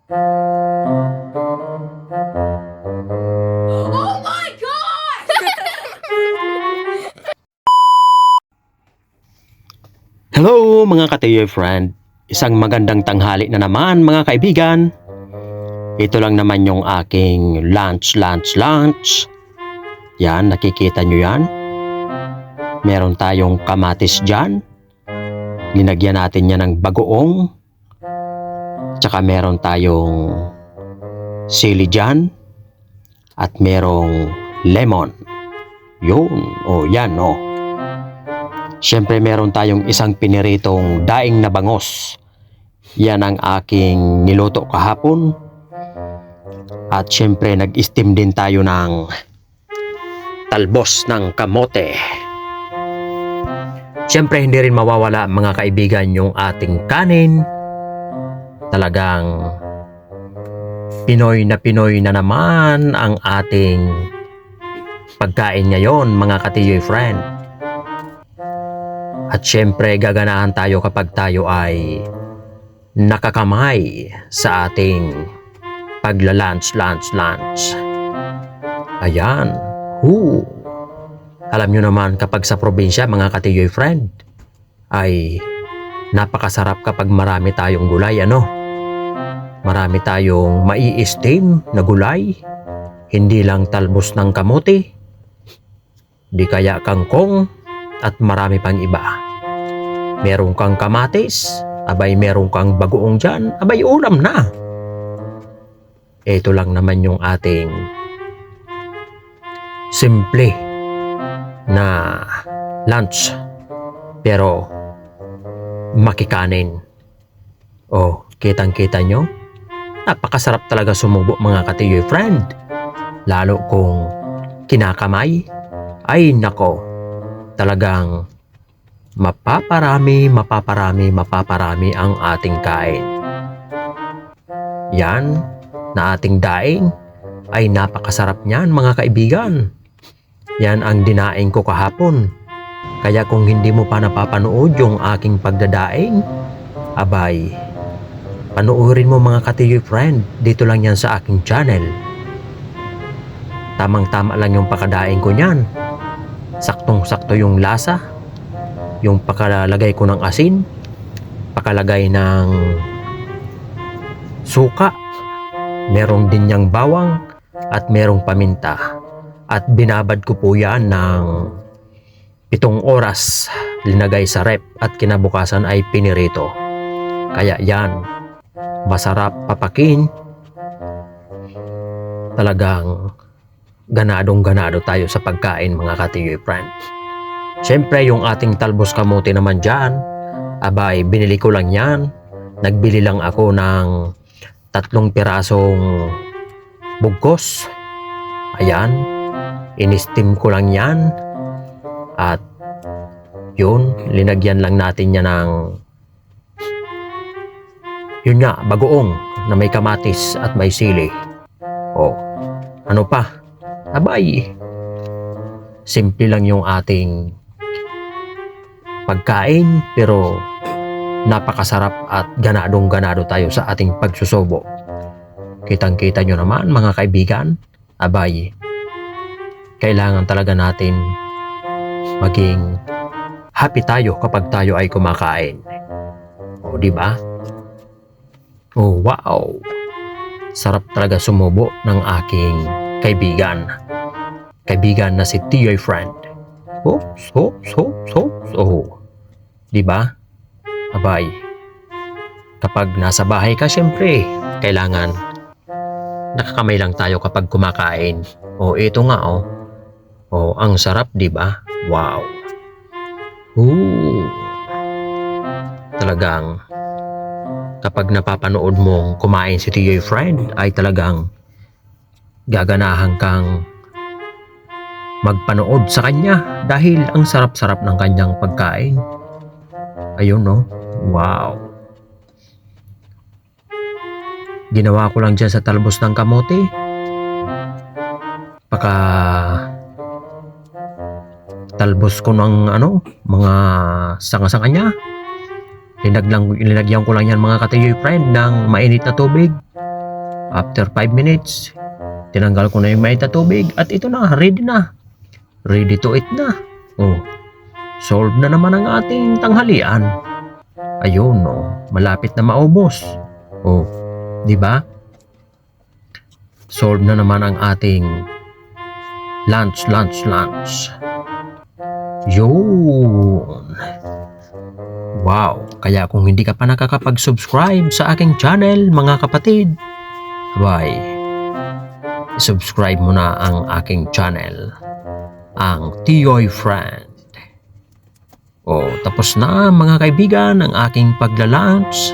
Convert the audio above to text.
Oh my God! Hello mga ka-TUI friend, isang magandang tanghali na naman mga kaibigan. Ito lang naman yung aking lunch. Yan, nakikita nyo yan? Meron tayong kamatis dyan. Linagyan natin yan ng bagoong. Tsaka meron tayong sili dyan. At merong lemon. Yun, yan Siyempre meron tayong isang piniritong daing na bangos. Yan ang aking niluto kahapon. At siyempre nag-steam din tayo ng talbos ng kamote. Siyempre hindi rin mawawala mga kaibigan yung ating kanin. Talagang Pinoy na naman ang ating pagkain ngayon mga ka-TUI friend. At syempre gaganahan tayo kapag tayo ay nakakamay sa ating pagla-lunch. Ayan. Alam nyo naman kapag sa probinsya mga ka-TUI friend ay napakasarap kapag marami tayong gulay Marami tayong mai-steam na gulay. Hindi lang talbos ng kamote. Di kaya kangkong at marami pang iba. Meron kang kamatis, abay meron kang bagoong dyan, abay ulam na. Ito lang naman yung ating simple na lunch. Pero makikanin. Kitang-kita nyo? Napakasarap talaga sumubo mga ka-TUI friend. Lalo kung kinakamay. Ay nako. Talagang mapaparami ang ating kain. Yan na ating daing ay napakasarap niyan mga kaibigan. Yan ang dinaing ko kahapon. Kaya kung hindi mo pa napapanood yung aking pagdadaing, abay, panoorin mo mga ka-TUI friend. Dito lang yan sa aking channel. Tamang-tama lang yung pakadaing ko niyan. Saktong-sakto yung lasa. Yung pakalagay ko ng asin, pakalagay ng suka, merong din niyang bawang at merong paminta. At binabad ko po yan ng 7 oras, linagay sa rep at kinabukasan ay pinirito. Kaya yan, masarap papakin. Talagang ganadong-ganado tayo sa pagkain mga ka-TUI friend. Siyempre yung ating talbos kamote naman dyan, abay binili ko lang yan. Nagbili lang ako ng 3 pirasong bugkos. Ayan, in-steam ko lang yan. At yun, linagyan lang natin yan ng bagoong na may kamatis at may sili. Ano pa? Abay, simple lang yung ating pagkain pero napakasarap at ganadong-ganado tayo sa ating pagsusubo. Kitang-kita nyo naman mga kaibigan, abay, kailangan talaga natin maging happy tayo kapag tayo ay kumakain. Di ba? Wow! Sarap talaga sumubo ng aking kaibigan. Kaibigan na si TUI friend. Di ba? Abay, kapag nasa bahay ka, syempre, kailangan nakakamay lang tayo kapag kumakain. Ito nga ang sarap, di ba? Wow. Talagang kapag napapanood mong kumain si TUI friend ay talagang gaganahan kang magpanood sa kanya dahil ang sarap-sarap ng kanyang pagkain. Ayun wow. Ginawa ko lang dyan sa talbos ng kamote. Talbos ko ng mga sanga-sanga niya. Linagyan ko lang yan mga ka-TUI friend ng mainit na tubig. After 5 minutes, tinanggal ko na yung maita tubig at ito na, ready na. Ready to eat na. Oh, solve na naman ang ating tanghalian. Ayun, oh, malapit na maubos. Oh, di ba? Solve na naman ang ating lunch. Yun. Wow, kaya kung hindi ka pa nakakapag-subscribe sa aking channel, mga kapatid, subscribe mo na ang aking channel, ang Tiyoy Friend. O, tapos na mga kaibigan ang aking pagla-lunch.